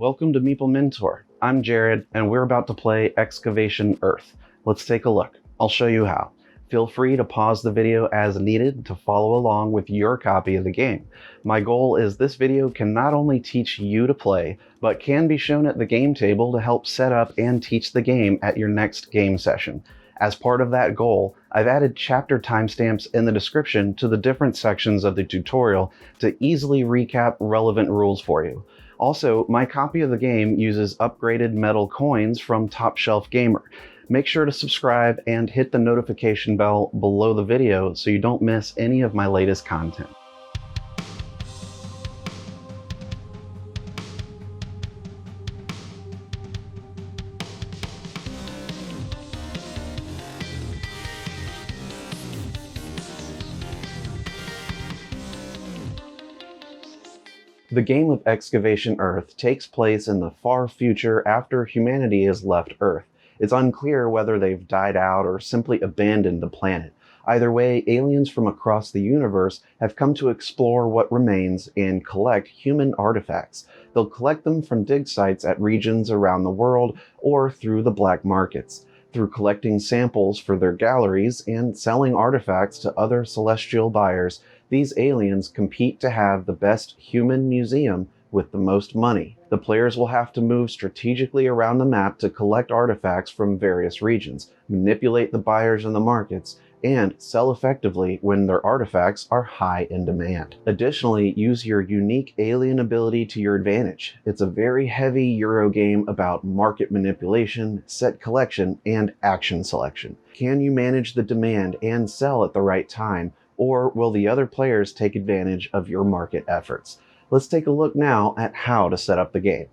Welcome to Meeple Mentor. I'm Jared, and we're about to play Excavation Earth. Let's take a look. I'll show you how. Feel free to pause the video as needed to follow along with your copy of the game. My goal is this video can not only teach you to play, but can be shown at the game table to help set up and teach the game at your next game session. As part of that goal, I've added chapter timestamps in the description to the different sections of the tutorial to easily recap relevant rules for you. Also, my copy of the game uses upgraded metal coins from Top Shelf Gamer. Make sure to subscribe and hit the notification bell below the video so you don't miss any of my latest content. The game of Excavation Earth takes place in the far future after humanity has left Earth. It's unclear whether they've died out or simply abandoned the planet. Either way, aliens from across the universe have come to explore what remains and collect human artifacts. They'll collect them from dig sites at regions around the world or through the black markets. Through collecting samples for their galleries and selling artifacts to other celestial buyers, these aliens compete to have the best human museum with the most money. The players will have to move strategically around the map to collect artifacts from various regions, manipulate the buyers in the markets, and sell effectively when their artifacts are high in demand. Additionally, use your unique alien ability to your advantage. It's a very heavy Euro game about market manipulation, set collection, and action selection. Can you manage the demand and sell at the right time, or will the other players take advantage of your market efforts? Let's take a look now at how to set up the game.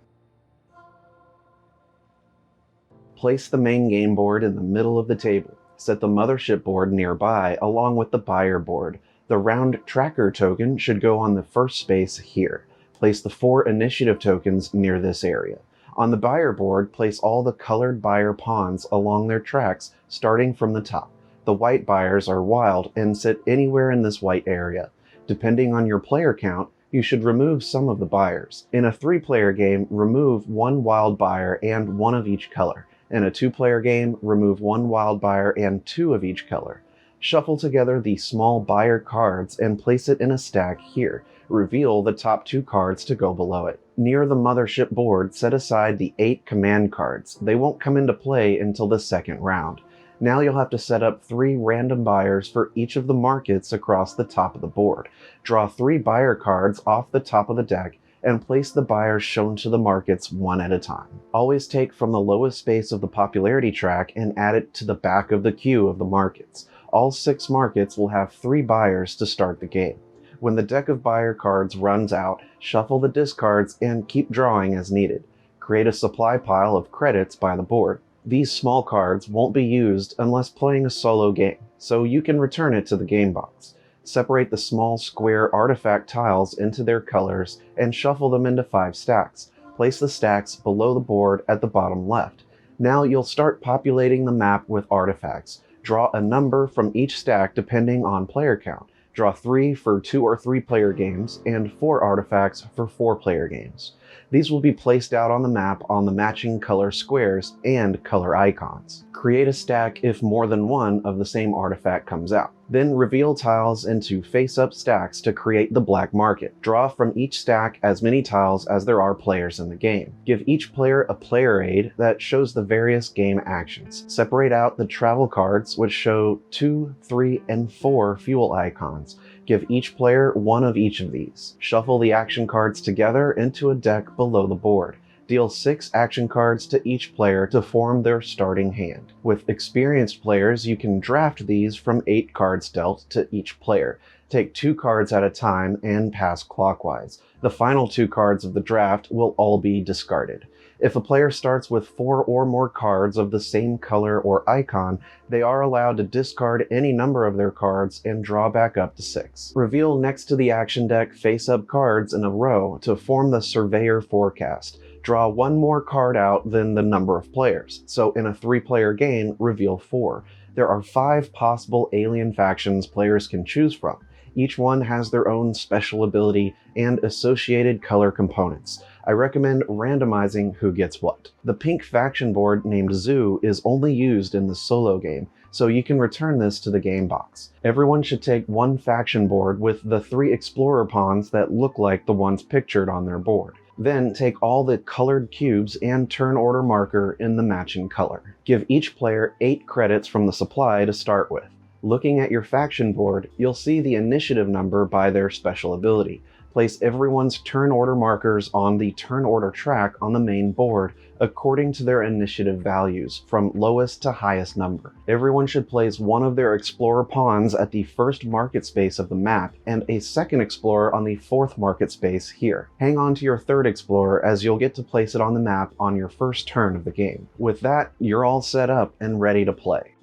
Place the main game board in the middle of the table. Set the mothership board nearby along with the buyer board. The round tracker token should go on the first space here. Place the 4 initiative tokens near this area. On the buyer board, place all the colored buyer pawns along their tracks starting from the top. The white buyers are wild and sit anywhere in this white area. Depending on your player count, you should remove some of the buyers. In a 3-player game, remove 1 wild buyer and 1 of each color. In a 2-player game, remove 1 wild buyer and 2 of each color. Shuffle together the small buyer cards and place it in a stack here. Reveal the top 2 cards to go below it. Near the mothership board, set aside the 8 command cards. They won't come into play until the second round. Now you'll have to set up 3 random buyers for each of the markets across the top of the board. Draw 3 buyer cards off the top of the deck and place the buyers shown to the markets one at a time. Always take from the lowest space of the popularity track and add it to the back of the queue of the markets. All 6 markets will have 3 buyers to start the game. When the deck of buyer cards runs out, shuffle the discards and keep drawing as needed. Create a supply pile of credits by the board. These small cards won't be used unless playing a solo game, so you can return it to the game box. Separate the small square artifact tiles into their colors and shuffle them into 5 stacks. Place the stacks below the board at the bottom left. Now you'll start populating the map with artifacts. Draw a number from each stack depending on player count. Draw 3 for 2 or 3 player games and 4 artifacts for 4 player games. These will be placed out on the map on the matching color squares and color icons. Create a stack if more than 1 of the same artifact comes out. Then reveal tiles into face-up stacks to create the black market. Draw from each stack as many tiles as there are players in the game. Give each player a player aid that shows the various game actions. Separate out the travel cards, which show 2, 3, and 4 fuel icons. Give each player 1 of each of these. Shuffle the action cards together into a deck below the board. Deal 6 action cards to each player to form their starting hand. With experienced players, you can draft these from 8 cards dealt to each player. Take 2 cards at a time and pass clockwise. The final 2 cards of the draft will all be discarded. If a player starts with 4 or more cards of the same color or icon, they are allowed to discard any number of their cards and draw back up to 6. Reveal next to the action deck face-up cards in a row to form the Surveyor Forecast. Draw 1 more card out than the number of players. So in a 3-player game, reveal 4. There are 5 possible alien factions players can choose from. Each one has their own special ability and associated color components. I recommend randomizing who gets what. The pink faction board named Zoo is only used in the solo game, so you can return this to the game box. Everyone should take one faction board with the 3 explorer pawns that look like the ones pictured on their board. Then take all the colored cubes and turn order marker in the matching color. Give each player 8 credits from the supply to start with. Looking at your faction board, you'll see the initiative number by their special ability. Place everyone's turn order markers on the turn order track on the main board according to their initiative values, from lowest to highest number. Everyone should place one of their explorer pawns at the first market space of the map, and a second explorer on the 4th market space here. Hang on to your 3rd explorer, as you'll get to place it on the map on your first turn of the game. With that, you're all set up and ready to play.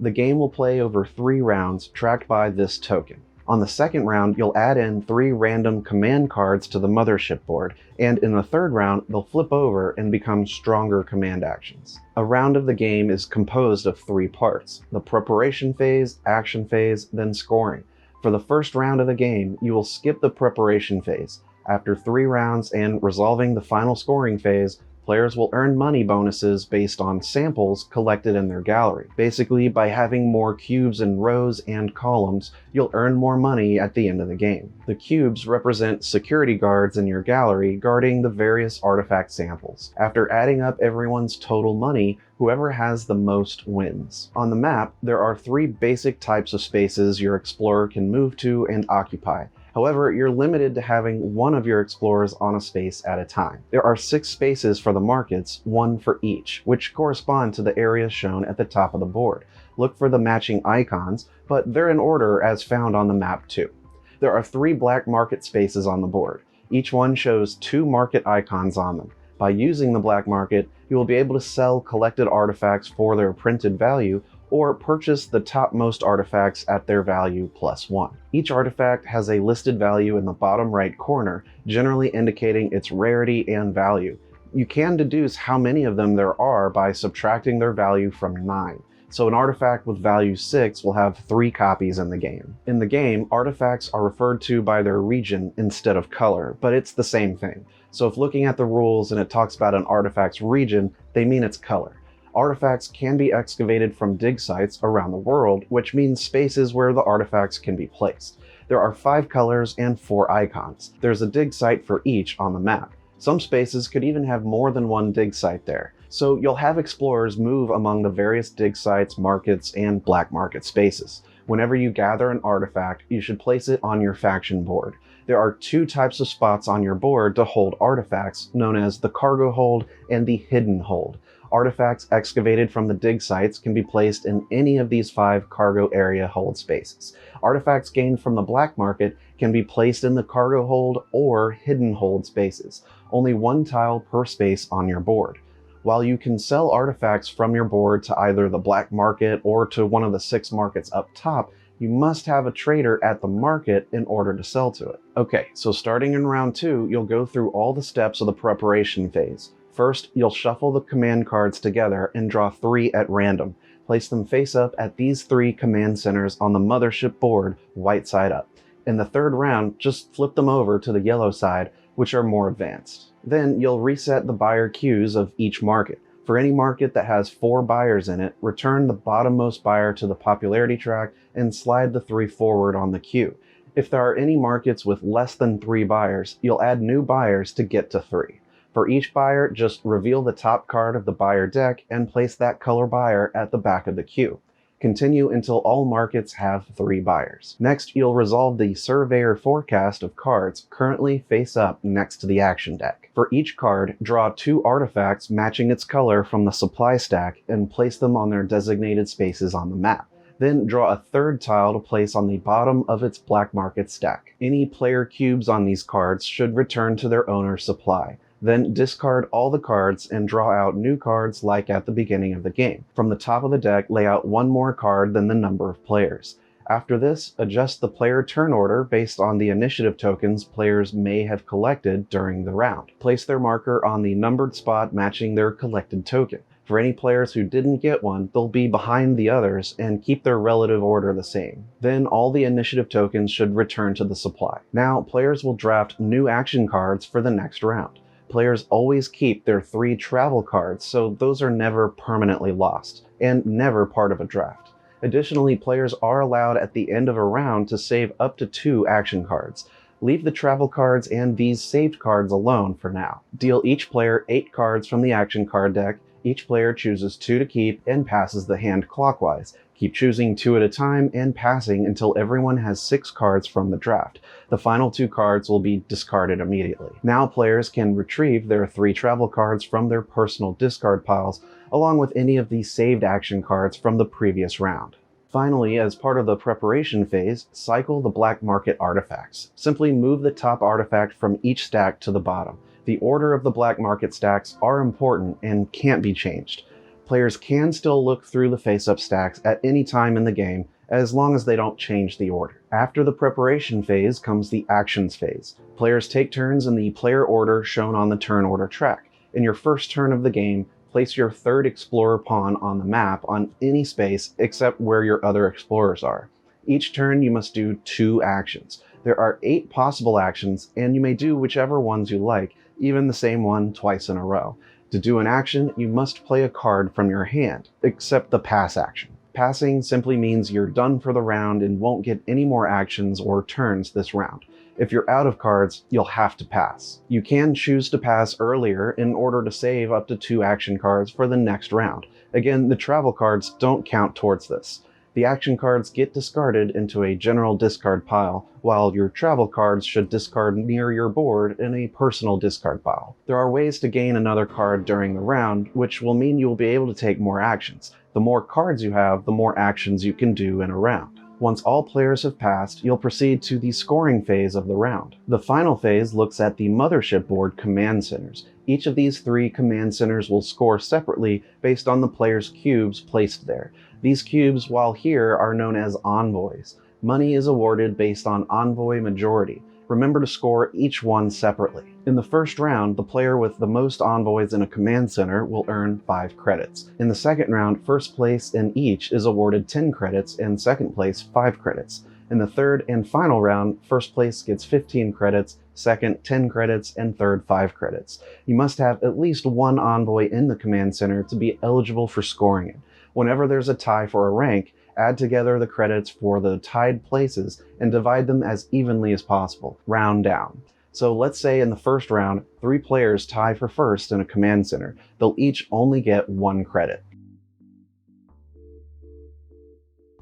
The game will play over 3 rounds, tracked by this token. On the second round, you'll add in 3 random command cards to the mothership board, and in the third round, they'll flip over and become stronger command actions. A round of the game is composed of 3 parts: the preparation phase, action phase, then scoring. For the first round of the game, you will skip the preparation phase. After 3 rounds and resolving the final scoring phase, players will earn money bonuses based on samples collected in their gallery. Basically, by having more cubes in rows and columns, you'll earn more money at the end of the game. The cubes represent security guards in your gallery guarding the various artifact samples. After adding up everyone's total money, whoever has the most wins. On the map, there are 3 basic types of spaces your explorer can move to and occupy. However, you're limited to having one of your explorers on a space at a time. There are 6 spaces for the markets, 1 for each, which correspond to the areas shown at the top of the board. Look for the matching icons, but they're in order as found on the map too. There are 3 black market spaces on the board. Each one shows 2 market icons on them. By using the black market, you will be able to sell collected artifacts for their printed value, or purchase the topmost artifacts at their value +1. Each artifact has a listed value in the bottom right corner, generally indicating its rarity and value. You can deduce how many of them there are by subtracting their value from 9. So an artifact with value 6 will have 3 copies in the game. In the game, artifacts are referred to by their region instead of color, but it's the same thing. So if looking at the rules and it talks about an artifact's region, they mean its color. Artifacts can be excavated from dig sites around the world, which means spaces where the artifacts can be placed. There are 5 colors and 4 icons. There's a dig site for each on the map. Some spaces could even have more than one dig site there. So you'll have explorers move among the various dig sites, markets, and black market spaces. Whenever you gather an artifact, you should place it on your faction board. There are 2 types of spots on your board to hold artifacts, known as the cargo hold and the hidden hold. Artifacts excavated from the dig sites can be placed in any of these 5 cargo area hold spaces. Artifacts gained from the black market can be placed in the cargo hold or hidden hold spaces. Only 1 tile per space on your board. While you can sell artifacts from your board to either the black market or to one of the 6 markets up top, you must have a trader at the market in order to sell to it. Okay, so starting in round 2, you'll go through all the steps of the preparation phase. First, you'll shuffle the command cards together and draw 3 at random. Place them face up at these 3 command centers on the mothership board, white side up. In the third round, just flip them over to the yellow side, which are more advanced. Then you'll reset the buyer queues of each market. For any market that has 4 buyers in it, return the bottommost buyer to the popularity track and slide the 3 forward on the queue. If there are any markets with less than 3 buyers, you'll add new buyers to get to 3. For each buyer, just reveal the top card of the buyer deck and place that color buyer at the back of the queue. Continue until all markets have 3 buyers. Next, you'll resolve the surveyor forecast of cards currently face up next to the action deck. For each card, draw 2 artifacts matching its color from the supply stack and place them on their designated spaces on the map. Then draw a 3rd tile to place on the bottom of its black market stack. Any player cubes on these cards should return to their owner's supply. Then discard all the cards and draw out new cards like at the beginning of the game. From the top of the deck, lay out 1 more card than the number of players. After this, adjust the player turn order based on the initiative tokens players may have collected during the round. Place their marker on the numbered spot matching their collected token. For any players who didn't get one, they'll be behind the others and keep their relative order the same. Then all the initiative tokens should return to the supply. Now, players will draft new action cards for the next round. Players always keep their 3 travel cards, so those are never permanently lost, and never part of a draft. Additionally, players are allowed at the end of a round to save up to 2 action cards. Leave the travel cards and these saved cards alone for now. Deal each player 8 cards from the action card deck. Each player chooses 2 to keep and passes the hand clockwise. Keep choosing 2 at a time and passing until everyone has 6 cards from the draft. The final 2 cards will be discarded immediately. Now players can retrieve their 3 travel cards from their personal discard piles, along with any of the saved action cards from the previous round. Finally, as part of the preparation phase, cycle the black market artifacts. Simply move the top artifact from each stack to the bottom. The order of the black market stacks are important and can't be changed. Players can still look through the face-up stacks at any time in the game, as long as they don't change the order. After the preparation phase comes the actions phase. Players take turns in the player order shown on the turn order track. In your first turn of the game, place your 3rd explorer pawn on the map on any space except where your other explorers are. Each turn you must do 2 actions. There are 8 possible actions, and you may do whichever ones you like, even the same one twice in a row. To do an action, you must play a card from your hand, except the pass action. Passing simply means you're done for the round and won't get any more actions or turns this round. If you're out of cards, you'll have to pass. You can choose to pass earlier in order to save up to 2 action cards for the next round. Again, the travel cards don't count towards this. The action cards get discarded into a general discard pile, while your travel cards should discard near your board in a personal discard pile. There are ways to gain another card during the round, which will mean you'll be able to take more actions. The more cards you have, the more actions you can do in a round. Once all players have passed, you'll proceed to the scoring phase of the round. The final phase looks at the mothership board command centers. Each of these 3 command centers will score separately based on the player's cubes placed there. These cubes, while here, are known as envoys. Money is awarded based on envoy majority. Remember to score each one separately. In the first round, the player with the most envoys in a command center will earn 5 credits. In the second round, first place in each is awarded 10 credits and second place 5 credits. In the third and final round, first place gets 15 credits, second 10 credits, and third 5 credits. You must have at least 1 envoy in the command center to be eligible for scoring it. Whenever there's a tie for a rank, add together the credits for the tied places and divide them as evenly as possible, round down. So let's say in the first round, 3 players tie for first in a command center. They'll each only get 1 credit.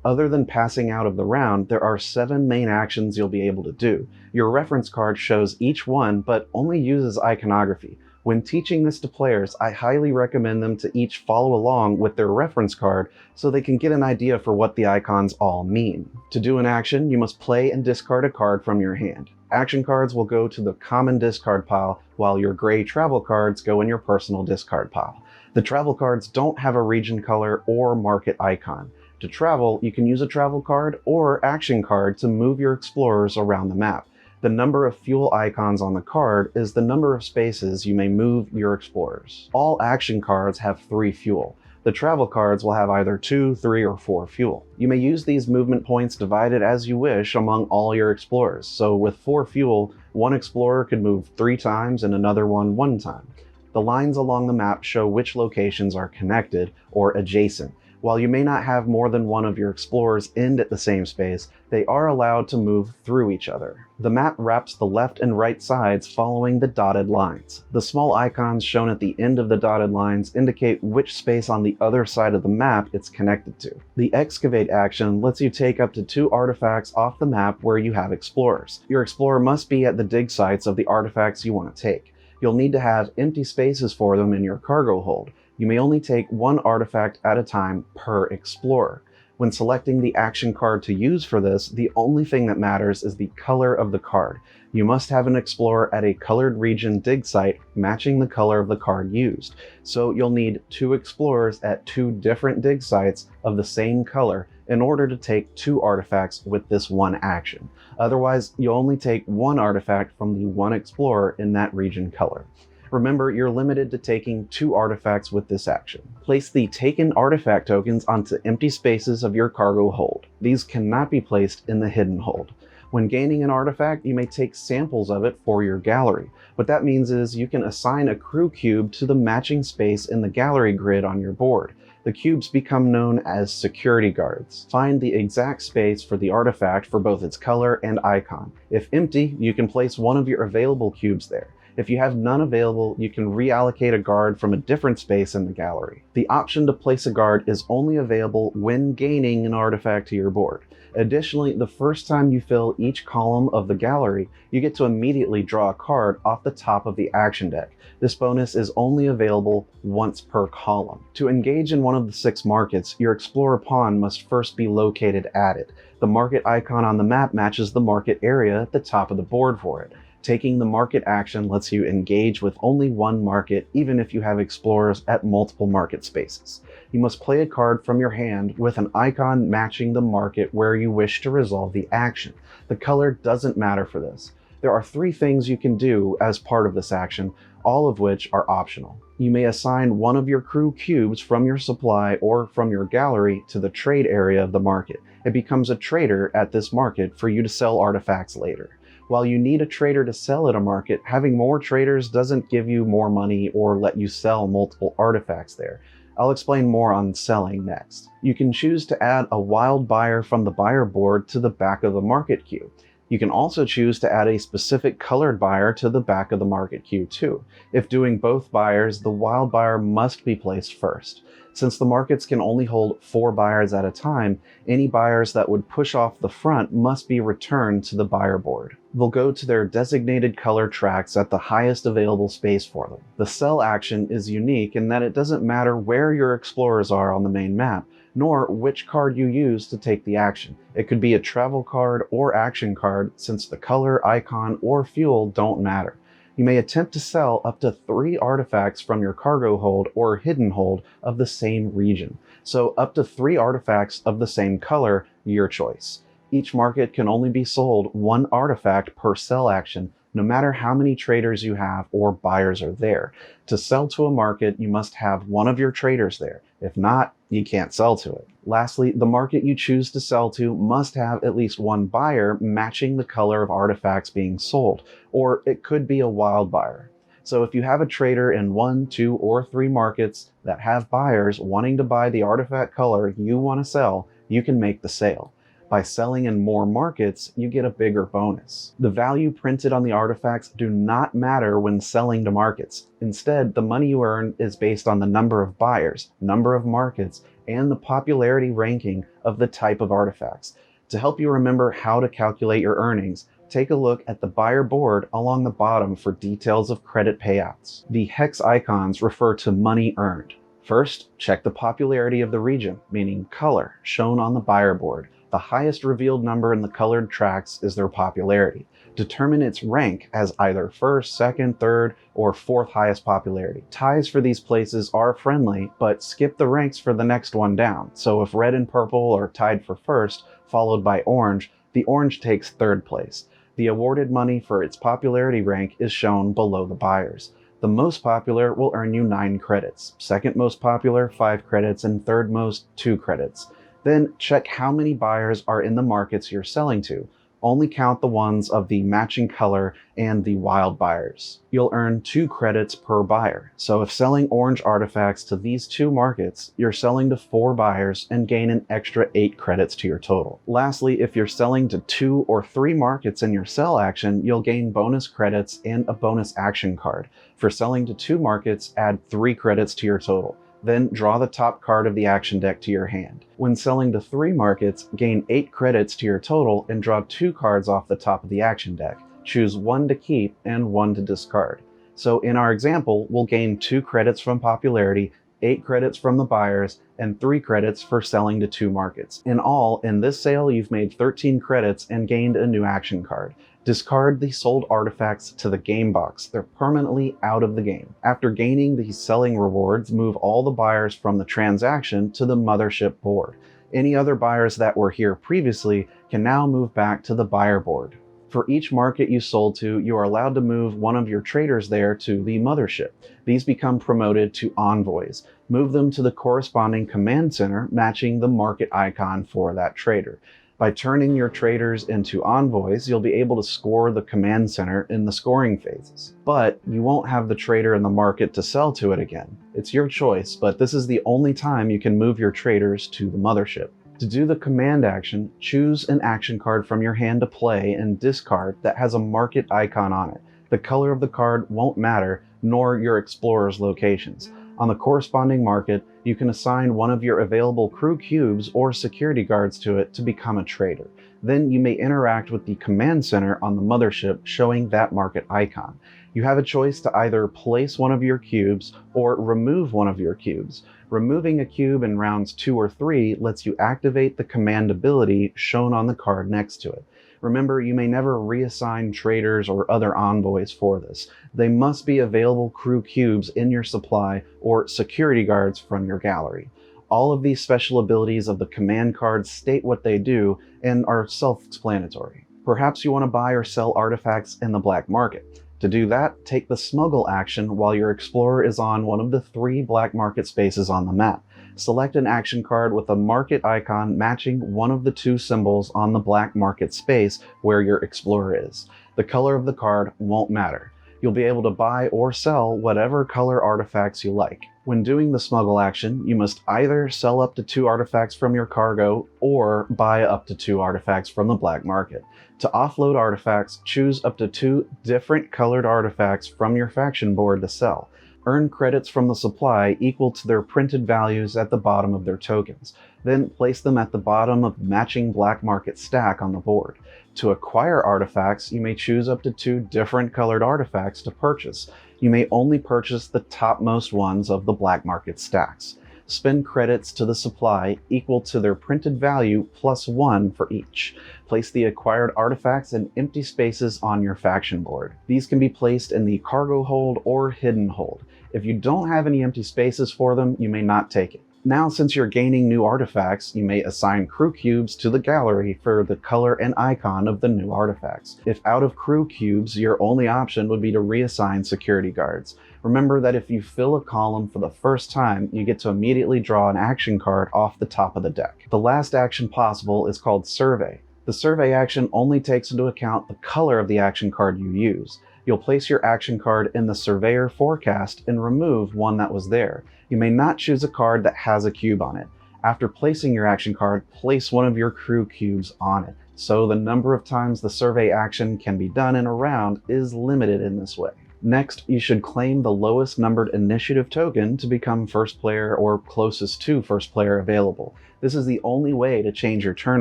Other than passing out of the round, there are 7 main actions you'll be able to do. Your reference card shows each one, but only uses iconography. When teaching this to players, I highly recommend them to each follow along with their reference card so they can get an idea for what the icons all mean. To do an action, you must play and discard a card from your hand. Action cards will go to the common discard pile, while your gray travel cards go in your personal discard pile. The travel cards don't have a region color or market icon. To travel, you can use a travel card or action card to move your explorers around the map. The number of fuel icons on the card is the number of spaces you may move your explorers. All action cards have 3 fuel. The travel cards will have either 2, 3, or 4 fuel. You may use these movement points divided as you wish among all your explorers. So with 4 fuel, one explorer could move 3 times and another one time. The lines along the map show which locations are connected or adjacent. While you may not have more than one of your explorers end at the same space, they are allowed to move through each other. The map wraps the left and right sides following the dotted lines. The small icons shown at the end of the dotted lines indicate which space on the other side of the map it's connected to. The Excavate action lets you take up to 2 artifacts off the map where you have explorers. Your explorer must be at the dig sites of the artifacts you want to take. You'll need to have empty spaces for them in your cargo hold. You may only take 1 artifact at a time per explorer. When selecting the action card to use for this, the only thing that matters is the color of the card. You must have an explorer at a colored region dig site matching the color of the card used. So you'll need 2 explorers at 2 different dig sites of the same color in order to take 2 artifacts with this one action. Otherwise, you'll only take 1 artifact from the 1 explorer in that region color. Remember, you're limited to taking 2 artifacts with this action. Place the taken artifact tokens onto empty spaces of your cargo hold. These cannot be placed in the hidden hold. When gaining an artifact, you may take samples of it for your gallery. What that means is you can assign a crew cube to the matching space in the gallery grid on your board. The cubes become known as security guards. Find the exact space for the artifact for both its color and icon. If empty, you can place one of your available cubes there. If you have none available, you can reallocate a guard from a different space in the gallery. The option to place a guard is only available when gaining an artifact to your board. Additionally, the first time you fill each column of the gallery, you get to immediately draw a card off the top of the action deck. This bonus is only available once per column. To engage in one of the 6 markets, your Explorer pawn must first be located at it. The market icon on the map matches the market area at the top of the board for it. Taking the market action lets you engage with only one market, even if you have explorers at multiple market spaces. You must play a card from your hand with an icon matching the market where you wish to resolve the action. The color doesn't matter for this. There are 3 things you can do as part of this action, all of which are optional. You may assign one of your crew cubes from your supply or from your gallery to the trade area of the market. It becomes a trader at this market for you to sell artifacts later. While you need a trader to sell at a market, having more traders doesn't give you more money or let you sell multiple artifacts there. I'll explain more on selling next. You can choose to add a wild buyer from the buyer board to the back of the market queue. You can also choose to add a specific colored buyer to the back of the market queue too. If doing both buyers, the wild buyer must be placed first. Since the markets can only hold 4 buyers at a time, any buyers that would push off the front must be returned to the buyer board. They'll go to their designated color tracks at the highest available space for them. The sell action is unique in that it doesn't matter where your explorers are on the main map, nor which card you use to take the action. It could be a travel card or action card, since the color, icon, or fuel don't matter. You may attempt to sell up to 3 artifacts from your cargo hold or hidden hold of the same region. So up to 3 artifacts of the same color, your choice. Each market can only be sold 1 artifact per sell action, no matter how many traders you have or buyers are there. To sell to a market, you must have one of your traders there. If not, you can't sell to it. Lastly, the market you choose to sell to must have at least 1 buyer matching the color of artifacts being sold, or it could be a wild buyer. So if you have a trader in 1, 2, or 3 markets that have buyers wanting to buy the artifact color you want to sell, you can make the sale. By selling in more markets, you get a bigger bonus. The value printed on the artifacts do not matter when selling to markets. Instead, the money you earn is based on the number of buyers, number of markets, and the popularity ranking of the type of artifacts. To help you remember how to calculate your earnings, take a look at the buyer board along the bottom for details of credit payouts. The hex icons refer to money earned. First, check the popularity of the region, meaning color, shown on the buyer board. The highest revealed number in the colored tracks is their popularity. Determine its rank as either first, second, third, or 4th highest popularity. Ties for these places are friendly, but skip the ranks for the next one down. So if red and purple are tied for first, followed by orange, the orange takes 3rd place. The awarded money for its popularity rank is shown below the buyers. The most popular will earn you 9 credits, second most popular 5 credits, and third most 2 credits. Then check how many buyers are in the markets you're selling to. Only count the ones of the matching color and the wild buyers. You'll earn 2 credits per buyer. So if selling orange artifacts to these 2 markets, you're selling to 4 buyers and gain an extra 8 credits to your total. Lastly, if you're selling to 2 or 3 markets in your sell action, you'll gain bonus credits and a bonus action card. For selling to 2 markets, add 3 credits to your total. Then draw the top card of the action deck to your hand. When selling to 3 markets, gain 8 credits to your total and draw 2 cards off the top of the action deck. Choose 1 to keep and 1 to discard. So in our example, we'll gain 2 credits from popularity, 8 credits from the buyers, and 3 credits for selling to 2 markets. In all, in this sale, you've made 13 credits and gained a new action card. Discard the sold artifacts to the game box. They're permanently out of the game. After gaining these selling rewards, move all the buyers from the transaction to the mothership board. Any other buyers that were here previously can now move back to the buyer board. For each market you sold to, you are allowed to move one of your traders there to the mothership. These become promoted to envoys. Move them to the corresponding command center matching the market icon for that trader. By turning your traders into envoys, you'll be able to score the command center in the scoring phases. But you won't have the trader in the market to sell to it again. It's your choice, but this is the only time you can move your traders to the mothership. To do the command action, choose an action card from your hand to play and discard that has a market icon on it. The color of the card won't matter, nor your explorer's locations. On the corresponding market, you can assign one of your available crew cubes or security guards to it to become a trader. Then you may interact with the command center on the mothership showing that market icon. You have a choice to either place one of your cubes or remove one of your cubes. Removing a cube in rounds 2 or 3 lets you activate the command ability shown on the card next to it. Remember, you may never reassign traders or other envoys for this. They must be available crew cubes in your supply or security guards from your gallery. All of these special abilities of the command cards state what they do and are self-explanatory. Perhaps you want to buy or sell artifacts in the black market. To do that, take the smuggle action while your explorer is on one of the 3 black market spaces on the map. Select an action card with a market icon matching one of the 2 symbols on the black market space where your explorer is. The color of the card won't matter. You'll be able to buy or sell whatever color artifacts you like. When doing the smuggle action, you must either sell up to 2 artifacts from your cargo or buy up to 2 artifacts from the black market. To offload artifacts, choose up to 2 different colored artifacts from your faction board to sell. Earn credits from the supply equal to their printed values at the bottom of their tokens. Then place them at the bottom of the matching black market stack on the board. To acquire artifacts, you may choose up to 2 different colored artifacts to purchase. You may only purchase the topmost ones of the black market stacks. Spend credits to the supply equal to their printed value plus 1 for each. Place the acquired artifacts in empty spaces on your faction board. These can be placed in the cargo hold or hidden hold. If you don't have any empty spaces for them, you may not take it. Now, since you're gaining new artifacts, you may assign crew cubes to the gallery for the color and icon of the new artifacts. If out of crew cubes, your only option would be to reassign security guards. Remember that if you fill a column for the first time, you get to immediately draw an action card off the top of the deck. The last action possible is called Survey. The Survey action only takes into account the color of the action card you use. You'll place your action card in the Surveyor forecast and remove one that was there. You may not choose a card that has a cube on it. After placing your action card, place one of your crew cubes on it. So the number of times the survey action can be done in a round is limited in this way. Next, you should claim the lowest numbered initiative token to become first player or closest to first player available. This is the only way to change your turn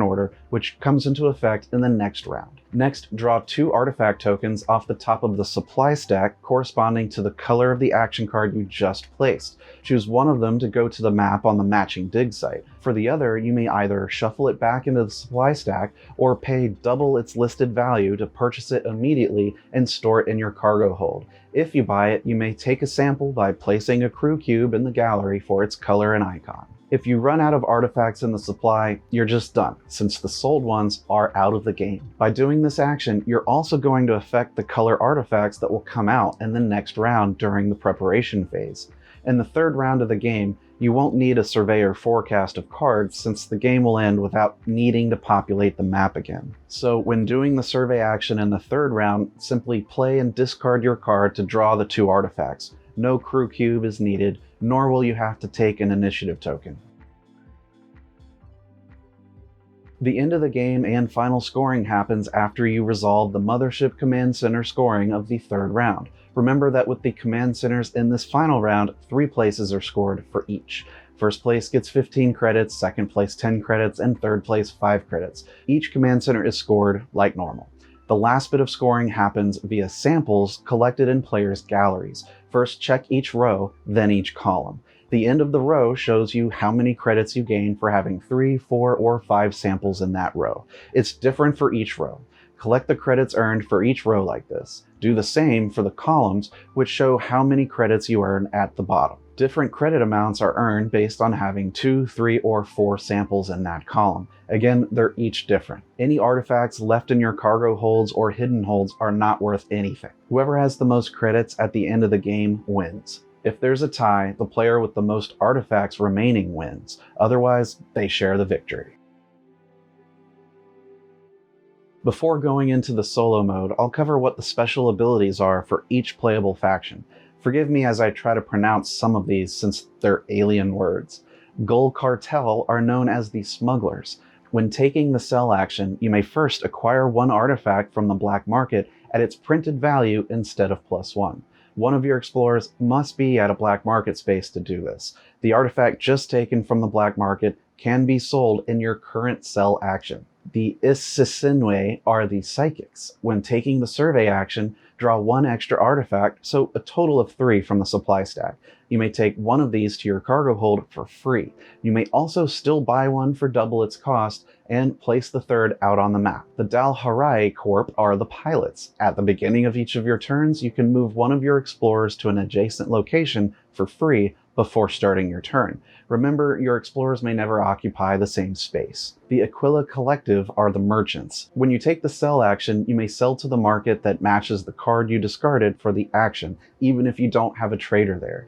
order, which comes into effect in the next round. Next, draw 2 artifact tokens off the top of the supply stack corresponding to the color of the action card you just placed. Choose one of them to go to the map on the matching dig site. For the other, you may either shuffle it back into the supply stack or pay double its listed value to purchase it immediately and store it in your cargo hold. If you buy it, you may take a sample by placing a crew cube in the gallery for its color and icon. If you run out of artifacts in the supply, you're just done, since the sold ones are out of the game. By doing this action, you're also going to affect the color artifacts that will come out in the next round during the preparation phase. In the third round of the game, you won't need a surveyor forecast of cards since the game will end without needing to populate the map again. So when doing the survey action in the third round, simply play and discard your card to draw the 2 artifacts. No crew cube is needed, nor will you have to take an initiative token. The end of the game and final scoring happens after you resolve the Mothership Command Center scoring of the third round. Remember that with the command centers in this final round, 3 places are scored for each. First place gets 15 credits, second place 10 credits, and third place 5 credits. Each command center is scored like normal. The last bit of scoring happens via samples collected in players' galleries. First, check each row, then each column. The end of the row shows you how many credits you gain for having 3, 4, or 5 samples in that row. It's different for each row. Collect the credits earned for each row like this. Do the same for the columns, which show how many credits you earn at the bottom. Different credit amounts are earned based on having 2, 3, or 4 samples in that column. Again, they're each different. Any artifacts left in your cargo holds or hidden holds are not worth anything. Whoever has the most credits at the end of the game wins. If there's a tie, the player with the most artifacts remaining wins. Otherwise, they share the victory. Before going into the solo mode, I'll cover what the special abilities are for each playable faction. Forgive me as I try to pronounce some of these since they're alien words. Gull Cartel are known as the Smugglers. When taking the sell action, you may first acquire one artifact from the black market at its printed value instead of +1. One of your explorers must be at a black market space to do this. The artifact just taken from the black market can be sold in your current sell action. The Isisinwe are the Psychics. When taking the survey action, draw one extra artifact, so a total of 3 from the supply stack. You may take one of these to your cargo hold for free. You may also still buy one for double its cost and place the third out on the map. The Dalharai Corp are the Pilots. At the beginning of each of your turns, you can move one of your explorers to an adjacent location for free before starting your turn. Remember, your explorers may never occupy the same space. The Aquila Collective are the Merchants. When you take the sell action, you may sell to the market that matches the card you discarded for the action, even if you don't have a trader there.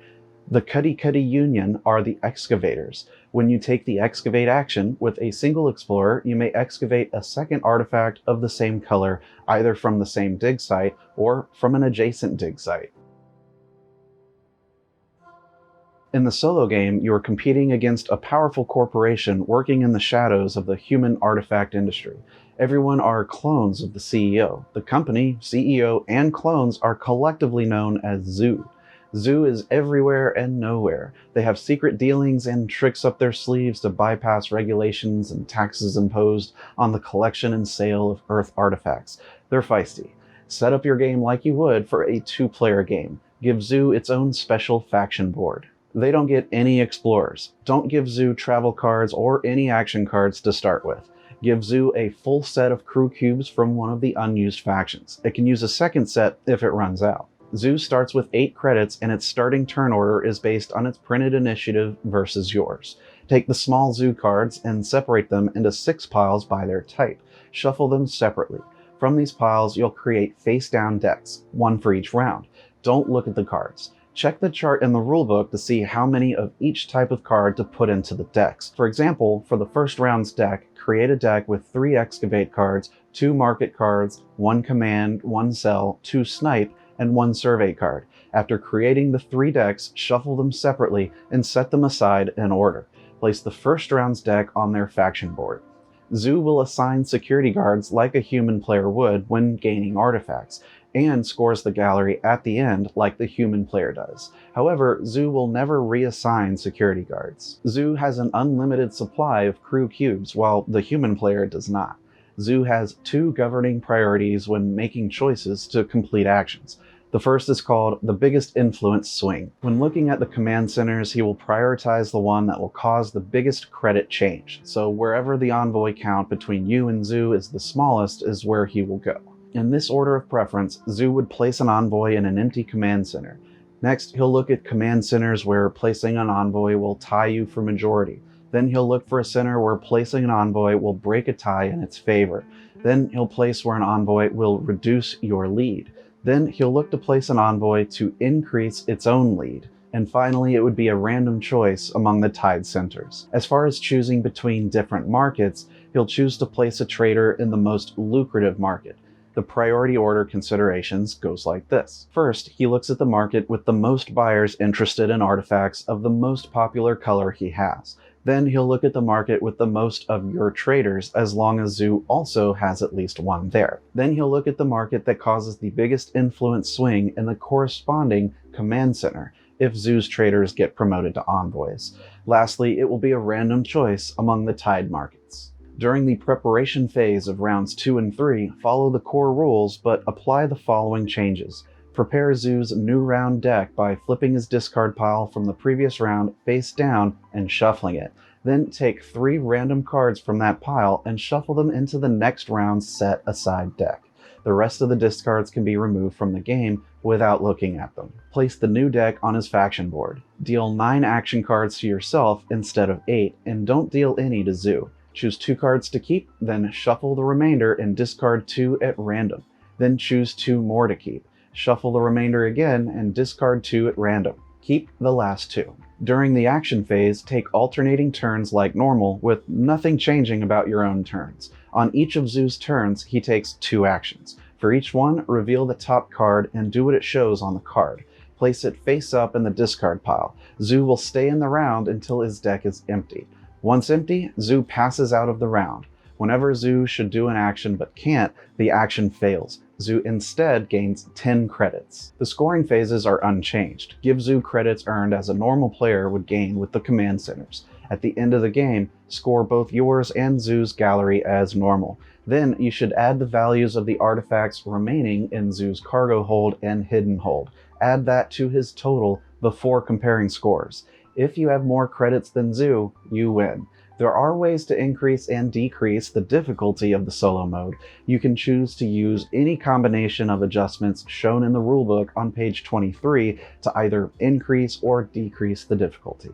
The Cuddy Cuddy Union are the Excavators. When you take the Excavate action with a single explorer, you may excavate a second artifact of the same color, either from the same dig site or from an adjacent dig site. In the solo game, you are competing against a powerful corporation working in the shadows of the human artifact industry. Everyone are clones of the CEO. The company, CEO, and clones are collectively known as Zoo. Zoo is everywhere and nowhere. They have secret dealings and tricks up their sleeves to bypass regulations and taxes imposed on the collection and sale of Earth artifacts. They're feisty. Set up your game like you would for a 2-player game. Give Zoo its own special faction board. They don't get any explorers. Don't give Zoo travel cards or any action cards to start with. Give Zoo a full set of crew cubes from one of the unused factions. It can use a second set if it runs out. Zoo starts with 8 credits and its starting turn order is based on its printed initiative versus yours. Take the small Zoo cards and separate them into 6 piles by their type. Shuffle them separately. From these piles, you'll create face-down decks, 1 for each round. Don't look at the cards. Check the chart in the rulebook to see how many of each type of card to put into the decks. For example, for the first round's deck, create a deck with 3 Excavate cards, 2 Market cards, 1 Command, 1 Sell, 2 Snipe, and 1 Survey card. After creating the 3 decks, shuffle them separately and set them aside in order. Place the first round's deck on their faction board. Zoo will assign security guards like a human player would when gaining artifacts, and scores the gallery at the end like the human player does. However, Zoo will never reassign security guards. Zoo has an unlimited supply of crew cubes, while the human player does not. Zoo has 2 governing priorities when making choices to complete actions. The first is called the biggest influence swing. When looking at the command centers, he will prioritize the one that will cause the biggest credit change. So wherever the envoy count between you and Zoo is the smallest is where he will go. In this order of preference, Zoo would place an envoy in an empty command center. Next, he'll look at command centers where placing an envoy will tie you for majority. Then he'll look for a center where placing an envoy will break a tie in its favor. Then he'll place where an envoy will reduce your lead. Then he'll look to place an envoy to increase its own lead. And finally, it would be a random choice among the tied centers. As far as choosing between different markets, he'll choose to place a trader in the most lucrative market. The priority order considerations goes like this. First, he looks at the market with the most buyers interested in artifacts of the most popular color he has. Then he'll look at the market with the most of your traders, as long as Zoo also has at least one there. Then he'll look at the market that causes the biggest influence swing in the corresponding command center, if Zoo's traders get promoted to envoys. Lastly, it will be a random choice among the tied markets. During the preparation phase of rounds 2 and 3, follow the core rules, but apply the following changes. Prepare Zoo's new round deck by flipping his discard pile from the previous round face down and shuffling it. Then take 3 random cards from that pile and shuffle them into the next round's set aside deck. The rest of the discards can be removed from the game without looking at them. Place the new deck on his faction board. Deal 9 action cards to yourself instead of 8, and don't deal any to Zoo. Choose 2 cards to keep, then shuffle the remainder and discard 2 at random. Then choose 2 more to keep. Shuffle the remainder again and discard 2 at random. Keep the last 2. During the action phase, take alternating turns like normal, with nothing changing about your own turns. On each of Zoo's turns, he takes 2 actions. For each one, reveal the top card and do what it shows on the card. Place it face up in the discard pile. Zoo will stay in the round until his deck is empty. Once empty, Zoo passes out of the round. Whenever Zoo should do an action but can't, the action fails. Zoo instead gains 10 credits. The scoring phases are unchanged. Give Zoo credits earned as a normal player would gain with the command centers. At the end of the game, score both yours and Zoo's gallery as normal. Then you should add the values of the artifacts remaining in Zoo's cargo hold and hidden hold. Add that to his total before comparing scores. If you have more credits than Zoo, you win. There are ways to increase and decrease the difficulty of the solo mode. You can choose to use any combination of adjustments shown in the rulebook on page 23 to either increase or decrease the difficulty.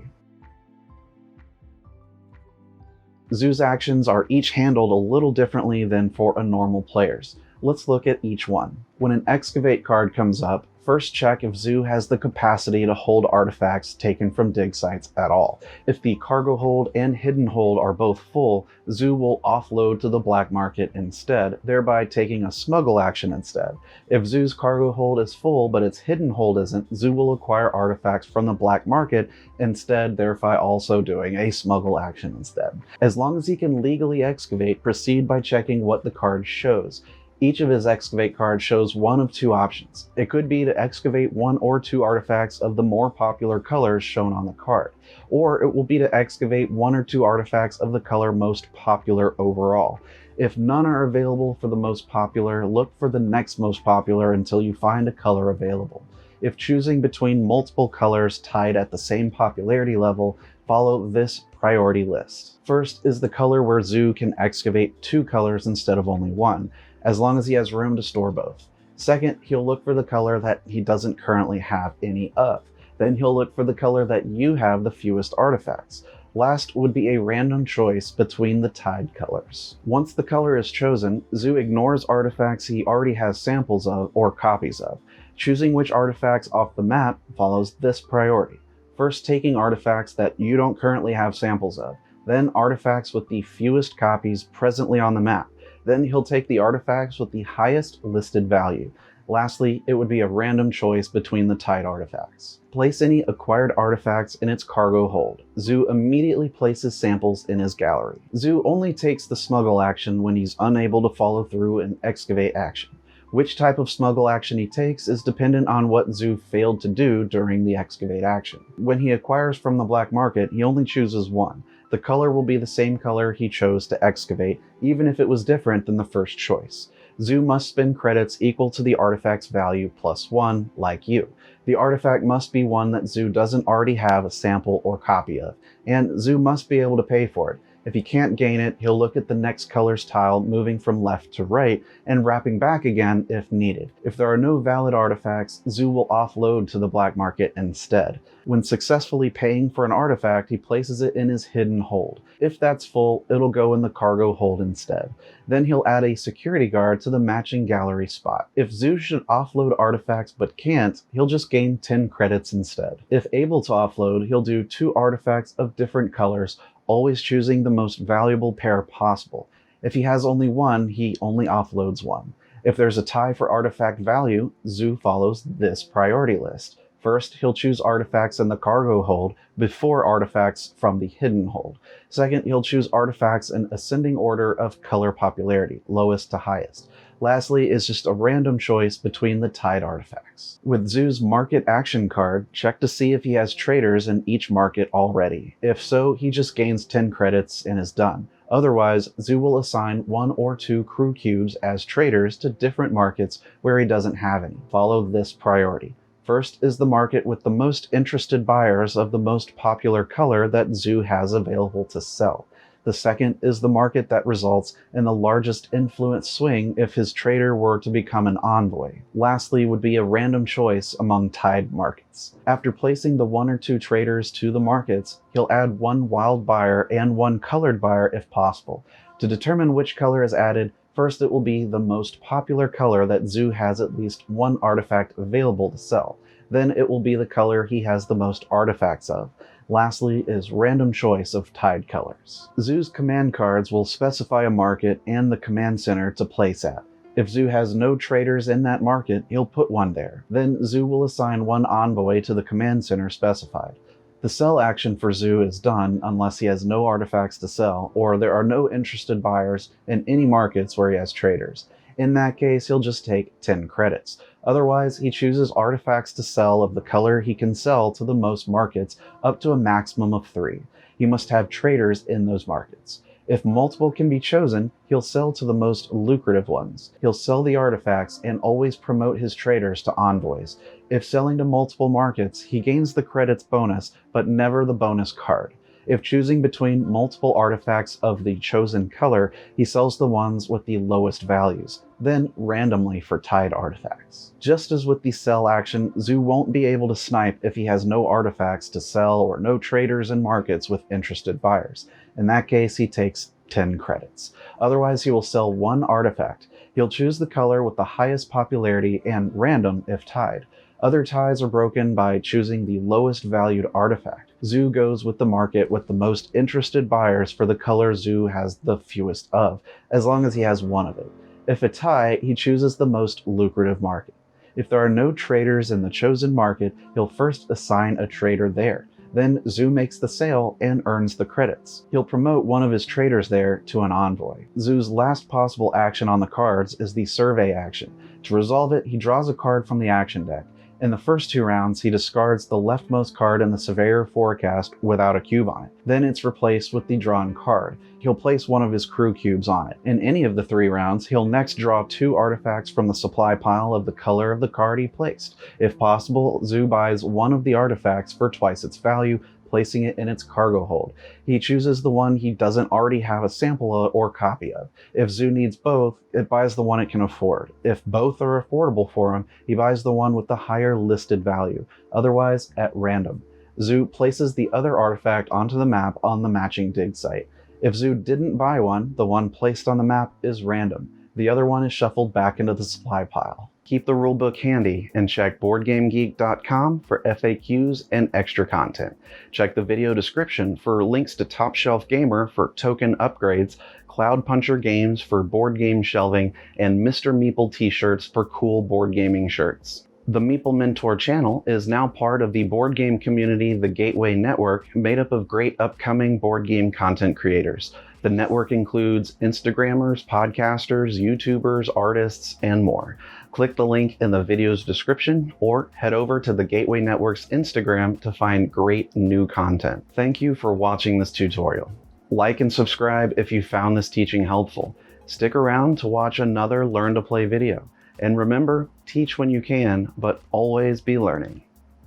Zoo's actions are each handled a little differently than for a normal player's. Let's look at each one. When an Excavate card comes up, first check if Zoo has the capacity to hold artifacts taken from dig sites at all. If the cargo hold and hidden hold are both full, Zoo will offload to the black market instead, thereby taking a smuggle action instead. If Zoo's cargo hold is full but its hidden hold isn't, Zoo will acquire artifacts from the black market instead, thereby also doing a smuggle action instead. As long as he can legally excavate, proceed by checking what the card shows. Each of his Excavate cards shows one of 2 options. It could be to excavate 1 or 2 artifacts of the more popular colors shown on the card, or it will be to excavate 1 or 2 artifacts of the color most popular overall. If none are available for the most popular, look for the next most popular until you find a color available. If choosing between multiple colors tied at the same popularity level, follow this priority list. First is the color where Zoo can excavate 2 colors instead of only 1. As long as he has room to store both. Second, he'll look for the color that he doesn't currently have any of. Then he'll look for the color that you have the fewest artifacts. Last would be a random choice between the tied colors. Once the color is chosen, Zoo ignores artifacts he already has samples of or copies of. Choosing which artifacts off the map follows this priority. First, taking artifacts that you don't currently have samples of. Then artifacts with the fewest copies presently on the map. Then he'll take the artifacts with the highest listed value. Lastly, it would be a random choice between the tied artifacts. Place any acquired artifacts in its cargo hold. Zoo immediately places samples in his gallery. Zoo only takes the smuggle action when he's unable to follow through an excavate action. Which type of smuggle action he takes is dependent on what Zoo failed to do during the excavate action. When he acquires from the black market, he only chooses 1. The color will be the same color he chose to excavate, even if it was different than the first choice. Zoo must spend credits equal to the artifact's value plus 1, like you. The artifact must be one that Zoo doesn't already have a sample or copy of, and Zoo must be able to pay for it. If he can't gain it, he'll look at the next color's tile, moving from left to right, and wrapping back again if needed. If there are no valid artifacts, Zoo will offload to the black market instead. When successfully paying for an artifact, he places it in his hidden hold. If that's full, it'll go in the cargo hold instead. Then he'll add a security guard to the matching gallery spot. If Zoo should offload artifacts but can't, he'll just gain 10 credits instead. If able to offload, he'll do 2 artifacts of different colors, always choosing the most valuable pair possible. If he has only 1, he only offloads 1. If there's a tie for artifact value, Zoo follows this priority list. First, he'll choose artifacts in the cargo hold before artifacts from the hidden hold. Second, he'll choose artifacts in ascending order of color popularity, lowest to highest. Lastly is just a random choice between the tied artifacts. With Zoo's market action card, check to see if he has traders in each market already. If so, he just gains 10 credits and is done. Otherwise, Zoo will assign 1 or 2 crew cubes as traders to different markets where he doesn't have any. Follow this priority. First is the market with the most interested buyers of the most popular color that Zoo has available to sell. The second is the market that results in the largest influence swing if his trader were to become an envoy. Lastly would be a random choice among tied markets. After placing the 1 or 2 traders to the markets, he'll add 1 wild buyer and 1 colored buyer if possible. To determine which color is added, first it will be the most popular color that Zoo has at least 1 artifact available to sell. Then it will be the color he has the most artifacts of. Lastly is random choice of tied colors. Zoo's command cards will specify a market and the command center to place at. If Zoo has no traders in that market, he'll put 1 there. Then Zoo will assign 1 envoy to the command center specified. The sell action for Zoo is done unless he has no artifacts to sell or there are no interested buyers in any markets where he has traders. In that case, he'll just take 10 credits. Otherwise, he chooses artifacts to sell of the color he can sell to the most markets up to a maximum of 3. He must have traders in those markets. If multiple can be chosen, he'll sell to the most lucrative ones. He'll sell the artifacts and always promote his traders to envoys. If selling to multiple markets, he gains the credits bonus, but never the bonus card. If choosing between multiple artifacts of the chosen color, he sells the ones with the lowest values, then randomly for tied artifacts. Just as with the sell action, Zoo won't be able to snipe if he has no artifacts to sell or no traders in markets with interested buyers. In that case, he takes 10 credits. Otherwise, he will sell 1 artifact. He'll choose the color with the highest popularity and random if tied. Other ties are broken by choosing the lowest valued artifact. Zoo goes with the market with the most interested buyers for the color Zoo has the fewest of, as long as he has 1 of it. If a tie, he chooses the most lucrative market. If there are no traders in the chosen market, he'll first assign a trader there. Then Zoo makes the sale and earns the credits. He'll promote 1 of his traders there to an envoy. Zoo's last possible action on the cards is the survey action. To resolve it, he draws a card from the action deck. In the first 2 rounds, he discards the leftmost card in the Surveyor forecast without a cube on it. Then it's replaced with the drawn card. He'll place 1 of his crew cubes on it. In any of the 3 rounds, he'll next draw 2 artifacts from the supply pile of the color of the card he placed. If possible, Zoo buys 1 of the artifacts for twice its value, placing it in its cargo hold. He chooses the one he doesn't already have a sample of or copy of. If Zoo needs both, it buys the one it can afford. If both are affordable for him, he buys the one with the higher listed value, otherwise at random. Zoo places the other artifact onto the map on the matching dig site. If Zoo didn't buy one, the one placed on the map is random. The other one is shuffled back into the supply pile. Keep the rulebook handy and check BoardGameGeek.com for FAQs and extra content. Check the video description for links to Top Shelf Gamer for token upgrades, Cloud Puncher Games for board game shelving, and Mr. Meeple t-shirts for cool board gaming shirts. The Meeple Mentor channel is now part of the board game community The Gateway Network, made up of great upcoming board game content creators. The network includes Instagrammers, podcasters, YouTubers, artists, and more. Click the link in the video's description or head over to the Gateway Network's Instagram to find great new content. Thank you for watching this tutorial. Like and subscribe if you found this teaching helpful. Stick around to watch another Learn to Play video. And remember, teach when you can, but always be learning.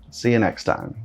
See you next time.